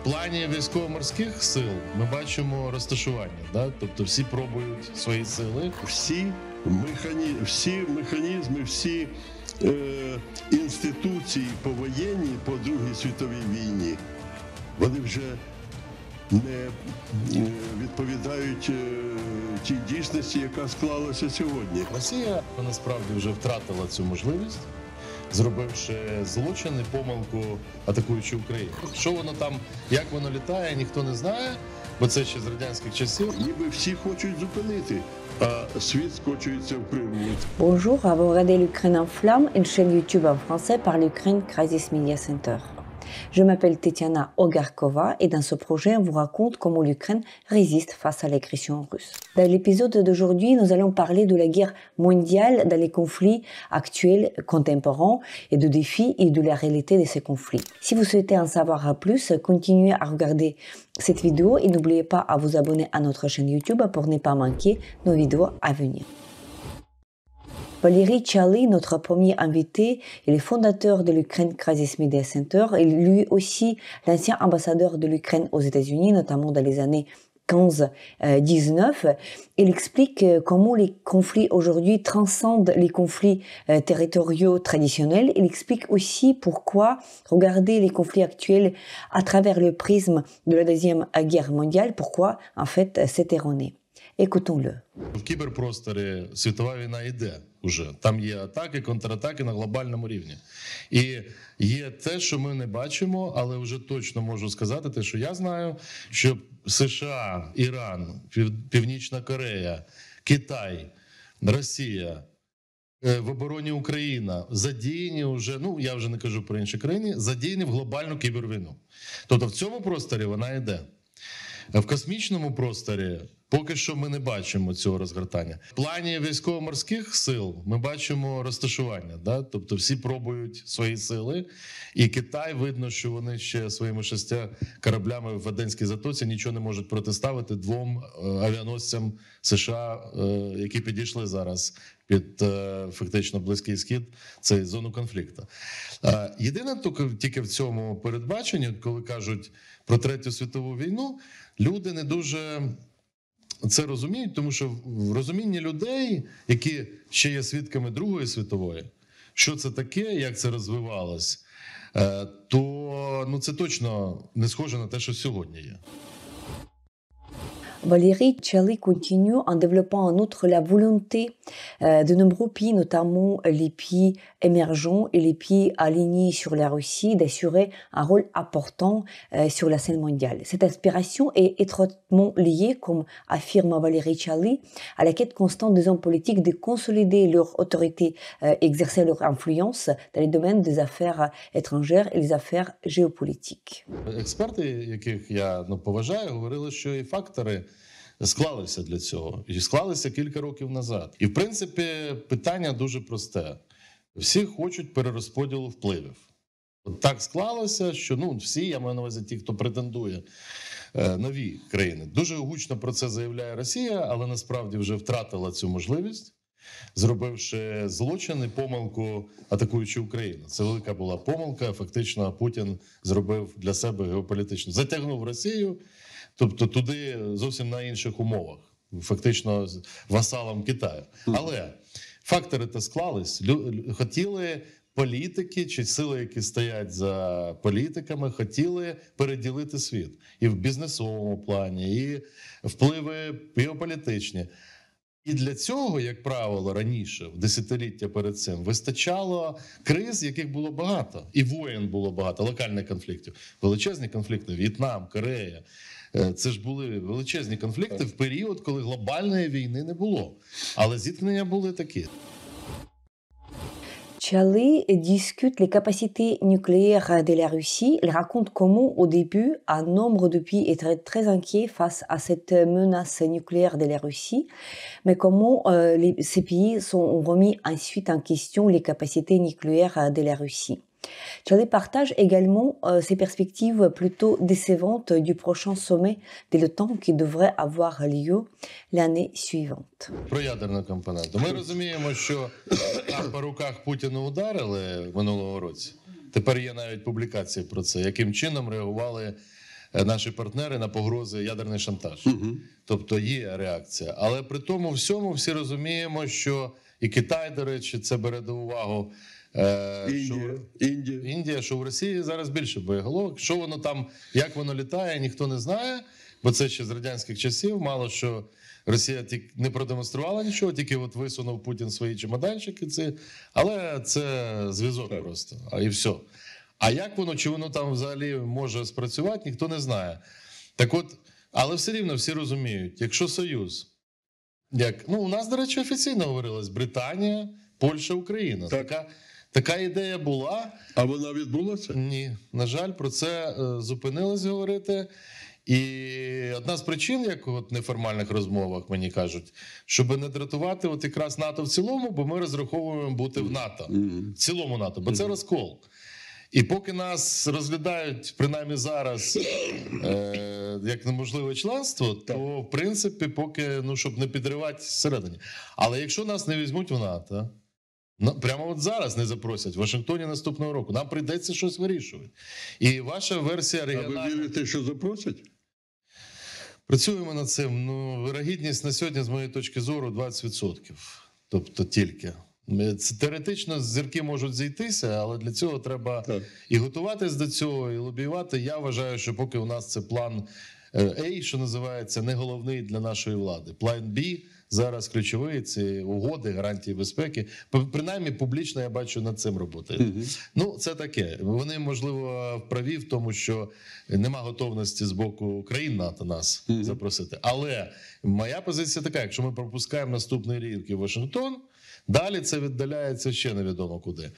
плані військово-морських сил ми бачимо розташування, да? Тобто всі пробують свої сили. Всі механізми, всі інституції повоєнні по Другій світовій війні, вони вже не відповідають тій дійсності, яка склалася сьогодні. Росія насправді вже втратила цю можливість, зробивши злочин і помилку, атакуючи Україну. Що воно там, як воно літає, ніхто не знає, бо це ще з радянських часів. Ніби всі хочуть зупинити, а світ скочується в Криму. Bonjour, vous regardez l'Ukraine en flammes, une chaîne YouTube en français par l'Ukraine Crisis Media Center. Je m'appelle Tetiana Ogarkova et dans ce projet, on vous raconte comment l'Ukraine résiste face à l'agression russe. Dans l'épisode d'aujourd'hui, nous allons parler de la guerre mondiale, dans les conflits actuels, contemporains et de défis et de la réalité de ces conflits. Si vous souhaitez en savoir plus, continuez à regarder cette vidéo et n'oubliez pas à vous abonner à notre chaîne YouTube pour ne pas manquer nos vidéos à venir. Valeriy Chaly, notre premier invité, est le fondateur de l'Ukraine Crisis Media Center et lui aussi l'ancien ambassadeur de l'Ukraine aux États-Unis, notamment dans les années 15-19. Il explique comment les conflits aujourd'hui transcendent les conflits territoriaux traditionnels. Il explique aussi pourquoi regarder les conflits actuels à travers le prisme de la Deuxième Guerre mondiale, pourquoi en fait c'est erroné. Écoutons-le. В кіберпросторі світова війна йде уже. Там є атаки, контратаки на глобальному рівні. І є те, що ми не бачимо, але вже точно можу сказати, те, що я знаю, що США, Іран, Північна Корея, Китай, Росія, в обороні Україна задіяні вже, ну я вже не кажу про інші країни, задіяні в глобальну кібервійну. Тобто в цьому просторі вона йде. В космічному просторі поки що ми не бачимо цього розгортання. В плані військово-морських сил ми бачимо розташування. Да? Тобто всі пробують свої сили. І Китай, видно, що вони ще своїми 6 кораблями в Аденській затоці нічого не можуть протиставити 2 авіаносцям США, які підійшли зараз під фактично Близький Схід, це зону конфлікту. Єдине тільки в цьому передбаченні, коли кажуть про Третю світову війну, люди не дуже це розуміють, тому що в розумінні людей, які ще є свідками Другої світової, що це таке, як це розвивалось, то ну, це точно не схоже на те, що сьогодні є. Valeriy Chaly continue en développant en outre la volonté de nombreux pays, notamment les pays émergents et les pays alignés sur la Russie, d'assurer un rôle important sur la scène mondiale. Cette aspiration est étroitement liée, comme affirme Valeriy Chaly, à la quête constante des hommes politiques de consolider leur autorité, exercer leur influence dans les domaines des affaires étrangères et les affaires géopolitiques. Експерти, яких я поважаю, говорили, що і фактори склалися для цього. І склалися кілька років назад. І, в принципі, питання дуже просте. Всі хочуть перерозподілу впливів. От так склалося, що ну, всі, я маю на увазі ті, хто претендує, нові країни. Дуже гучно про це заявляє Росія, але насправді вже втратила цю можливість, зробивши злочин і помилку, атакуючи Україну. Це велика була помилка, фактично Путін зробив для себе геополітично. Затягнув Росію, тобто туди зовсім на інших умовах, фактично васалом Китаю. Але фактори то склались. Хотіли політики чи сили, які стоять за політиками, хотіли переділити світ. І в бізнесовому плані, і впливи геополітичні. І для цього, як правило, раніше, в десятиліття перед цим, вистачало криз, яких було багато. І воєн було багато, локальних конфліктів. Величезні конфлікти – В'єтнам, Корея. Це ж були величезні конфлікти в період, коли глобальної війни не було. Але зіткнення були такі. Chaly discute les capacités nucléaires de la Russie. Il raconte comment, au début, un nombre de pays était très inquiet face à cette menace nucléaire de la Russie, mais comment ces pays sont remis ensuite en question les capacités nucléaires de la Russie. Chaly partage également ses perspectives plutôt décevantes du prochain sommet de l'OTAN qui devrait avoir lieu l'année suivante. Про ядерну компоненту. Ми розуміємо, що там по руках Путіна ударили минулого році. Тепер є навіть публікації про це, яким чином реагували наші партнери на погрози ядерний шантаж. Тобто є реакція. Але при тому всьому всі розуміємо, що і Китай, до речі, це бере до уваги. Індія, що в Росії зараз більше боєголовок. Що воно там, як воно літає, ніхто не знає, бо це ще з радянських часів. Мало що Росія не продемонструвала нічого, тільки от висунув Путін свої чемоданчики. Але це зв'язок просто, і все. А як воно, чи воно там взагалі може спрацювати, ніхто не знає. Так от, але все рівно всі розуміють, якщо Союз, у нас, до речі, офіційно говорилось, Британія, Польща, Україна. Така ідея була. А вона відбулася? Ні. На жаль, про це зупинились говорити. І одна з причин, як в неформальних розмовах мені кажуть, щоб не дратувати якраз НАТО в цілому, бо ми розраховуємо бути в НАТО. В цілому НАТО, бо це розкол. І поки нас розглядають, принаймні зараз, як неможливе членство, то, в принципі, поки, щоб не підривати всередині. Але якщо нас не візьмуть в НАТО, прямо от зараз не запросять в Вашингтоні наступного року, нам прийдеться щось вирішувати. І ваша версія регіональна... А ви вірите, що запросять? Працюємо над цим. Вирогідність на сьогодні, з моєї точки зору, 20%. Тобто тільки. Теоретично зірки можуть зійтися, але для цього треба і готуватись до цього, і лобіювати. Я вважаю, що поки у нас це план A, що називається, не головний для нашої влади. План B зараз ключовий, це угоди, гарантії безпеки. Принаймні, публічно я бачу над цим роботи. Це таке. Вони, можливо, праві в тому, що нема готовності з боку країн НАТО нас запросити. Але моя позиція така, якщо ми пропускаємо наступний рік і Вашингтон, далі це віддаляється ще невідомо куди.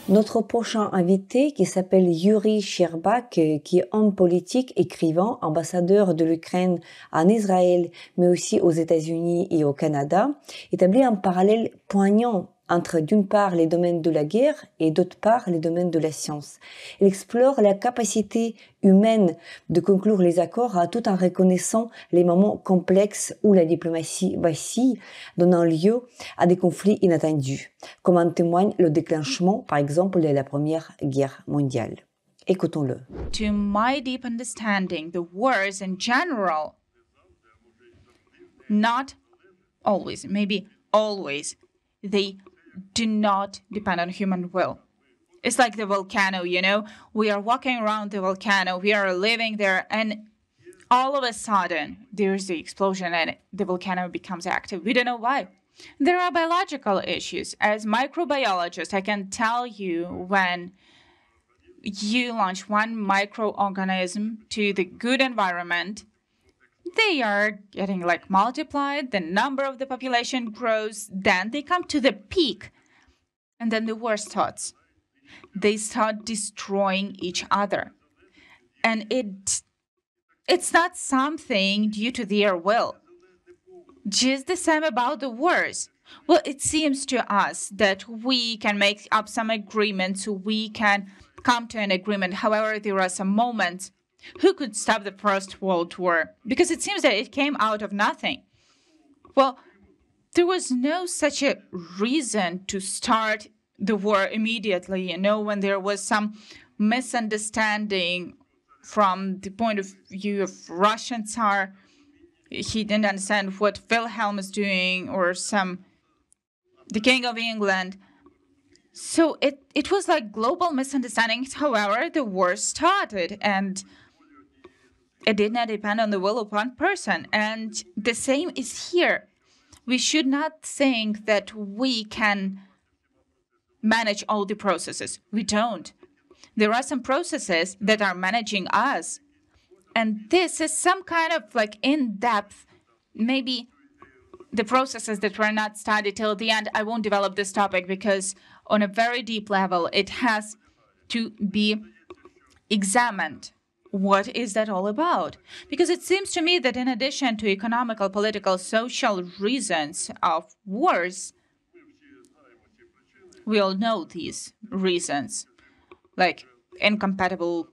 Notre prochain invité, qui s'appelle Yuriy Shcherbak, qui est homme politique, écrivain, ambassadeur de l'Ukraine en Israël, mais aussi aux États-Unis et au Canada, établit un parallèle poignant entre d'une part les domaines de la guerre et d'autre part les domaines de la science. Il explore la capacité humaine de conclure les accords tout en reconnaissant les moments complexes où la diplomatie vacille, donnant lieu à des conflits inattendus, comme en témoigne le déclenchement, par exemple, de la Première Guerre mondiale. Écoutons-le. To my deep understanding, the wars in general, not always, maybe always, they do not depend on human will. It's like the volcano, we are walking around the volcano, we are living there, and all of a sudden there's the explosion and the volcano becomes active. We don't know why. There are biological issues. As microbiologist, I can tell you when you launch one microorganism to the good environment, they are getting multiplied, the number of the population grows, then they come to the peak. And then the war starts. They start destroying each other. And it's not something due to their will. Just the same about the wars. Well, it seems to us that we can make up some agreements, we can come to an agreement. However, there are some moments. Who could stop the First World War? Because it seems that it came out of nothing. Well, there was no such a reason to start the war immediately, when there was some misunderstanding from the point of view of Russian Tsar. He didn't understand what Wilhelm is doing, or the King of England. So it was like global misunderstandings. However, the war started, and it did not depend on the will of one person. And the same is here. We should not think that we can manage all the processes. We don't. There are some processes that are managing us. And this is some kind of in-depth, maybe the processes that were not studied till the end. I won't develop this topic because on a very deep level, it has to be examined. What is that all about? Because it seems to me that in addition to economical, political, social reasons of wars, we all know these reasons, like incompatible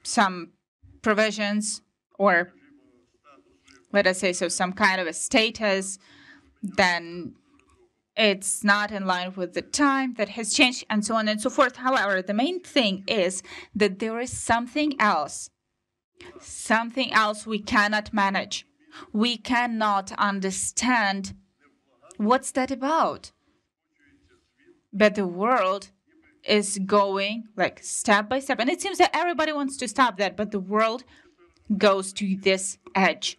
some provisions, or let us say some kind of a status, then It's not in line with the time that has changed, and so on and so forth. However, the main thing is that there is something else we cannot manage. We cannot understand what's that about. But the world is going like step by step, and it seems that everybody wants to stop that, but the world goes to this edge.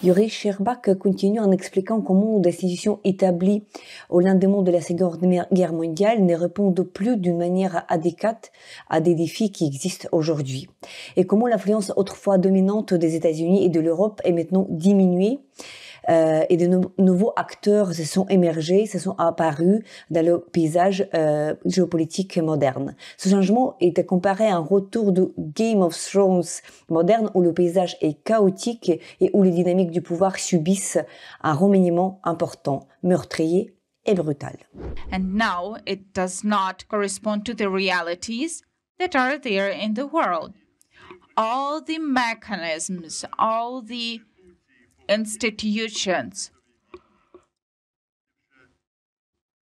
Yuriy Shcherbak continue en expliquant comment des institutions établies au lendemain de la Seconde Guerre mondiale ne répondent plus d'une manière adéquate à des défis qui existent aujourd'hui, et comment l'influence autrefois dominante des États-Unis et de l'Europe est maintenant diminuée, et de nouveaux acteurs se sont émergés, se sont apparus dans le paysage géopolitique moderne. Ce changement était comparé à un retour du Game of Thrones moderne où le paysage est chaotique et où les dynamiques du pouvoir subissent un remaniement important, meurtrier et brutal. And now it does not correspond to the realities that are there in the world. All the mechanisms, all the institutions,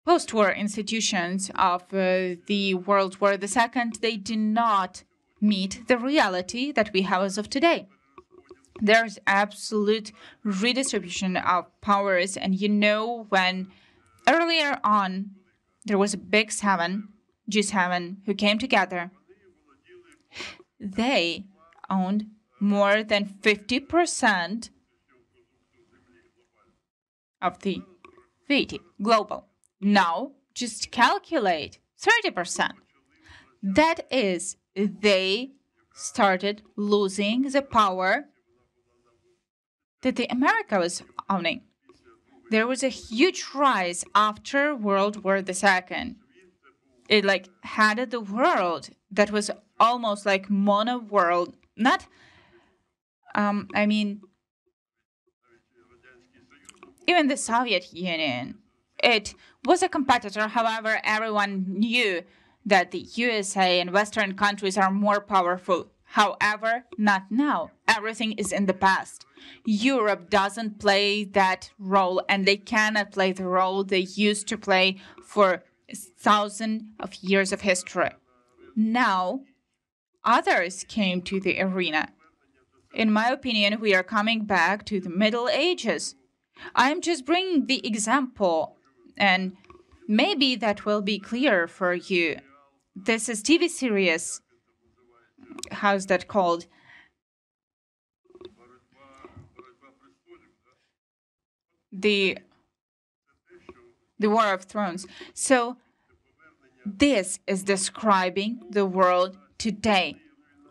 post-war institutions of the World War II, they do not meet the reality that we have as of today. There's absolute redistribution of powers, and when earlier on there was a big seven, G7, who came together, they owned more than 50% of the VAT global. Now, just calculate 30%. That is, they started losing the power that the America was owning. There was a huge rise after World War II. It had the world that was almost like mono world. Not, even the Soviet Union, it was a competitor. However, everyone knew that the USA and Western countries are more powerful. However, not now. Everything is in the past. Europe doesn't play that role, and they cannot play the role they used to play for thousands of years of history. Now, others came to the arena. In my opinion, we are coming back to the Middle Ages. I'm just bringing the example, and maybe that will be clear for you. This is TV series. How's that called? The War of Thrones. So this is describing the world today.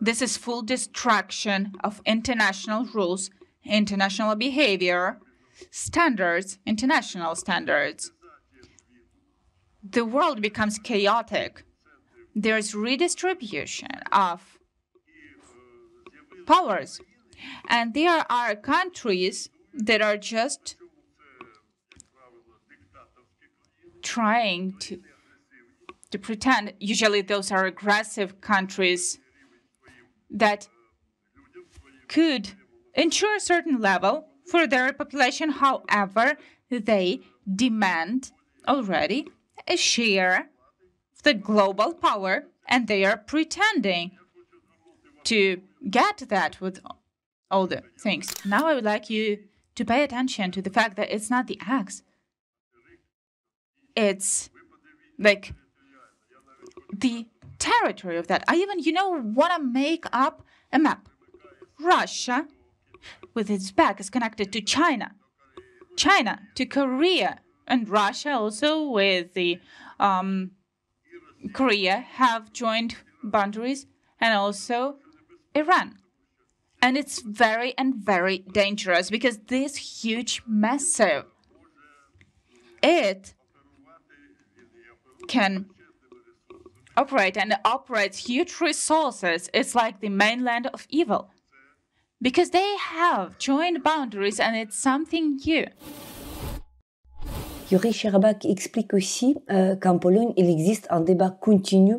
This is full destruction of international rules, international behavior, standards, international standards. The world becomes chaotic. There's redistribution of powers. And there are countries that are just trying to pretend. Usually those are aggressive countries that could ensure a certain level for their population. However, they demand already a share of the global power, and they are pretending to get that with all the things. Now I would like you to pay attention to the fact that it's not the axe. It's like the territory of that. I even, want to make up a map. Russia, with its back, is connected to China. China to Korea. And Russia also with the Korea have joined boundaries, and also Iran. And it's very and very dangerous because this huge, massive, it can operate and operates huge resources. It's like the mainland of evil because they have joined boundaries, and it's something new. Yuriy Shcherbak explique aussi qu'en Pologne, il existe un débat continu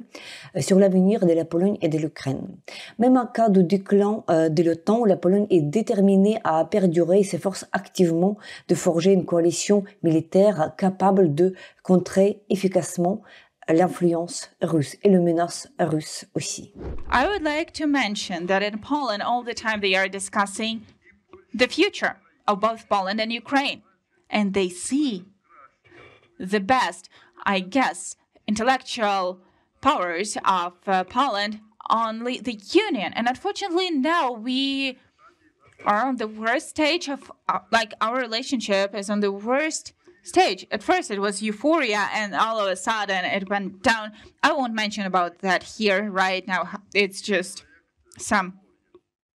sur l'avenir de la Pologne et de l'Ukraine. Même en cas de déclin de l'OTAN, la Pologne est déterminée à perdurer et s'efforce activement de forger une coalition militaire capable de contrer efficacement l'influence russe et les menaces russes aussi. I would like to mention that in Poland, all the time they are discussing the future of both Poland and Ukraine. And they see the best, I guess, intellectual powers of Poland on the Union. And unfortunately, now we are on the worst stage of, our relationship is on the worst stage. At first, it was euphoria, and all of a sudden, it went down. I won't mention about that here right now. It's just some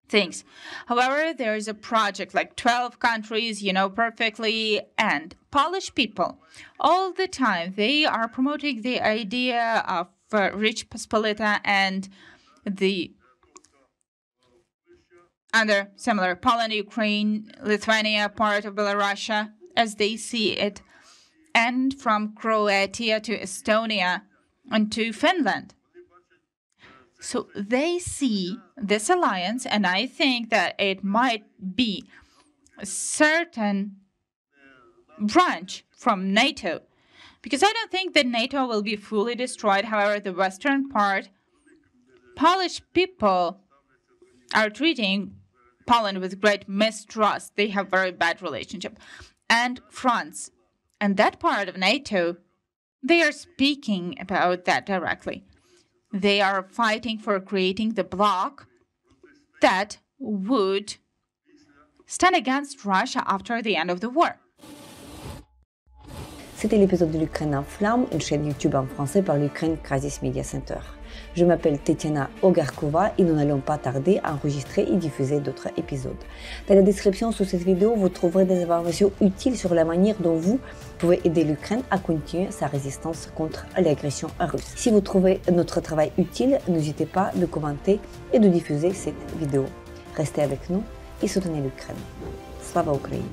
things. However, there is a project like 12 countries, perfectly, and Polish people, all the time, they are promoting the idea of Rich Pospolita and the other similar Poland, Ukraine, Lithuania, part of Belarus, as they see it, and from Croatia to Estonia and to Finland. So they see this alliance, and I think that it might be a certain branch from NATO, because I don't think that NATO will be fully destroyed. However, the western part, Polish people are treating Poland with great mistrust. They have very bad relationship. And France, and that part of NATO, they are speaking about that directly. They are fighting for creating the bloc that would stand against Russia after the end of the war. C'était l'épisode de l'Ukraine en flammes, une chaîne YouTube en français par l'Ukraine Crisis Media Center. Je m'appelle Tetiana Ogarkova et nous n'allons pas tarder à enregistrer et diffuser d'autres épisodes. Dans la description sous cette vidéo, vous trouverez des informations utiles sur la manière dont vous pouvez aider l'Ukraine à continuer sa résistance contre l'agression russe. Si vous trouvez notre travail utile, n'hésitez pas de commenter et de diffuser cette vidéo. Restez avec nous et soutenez l'Ukraine. Slava Ukraini!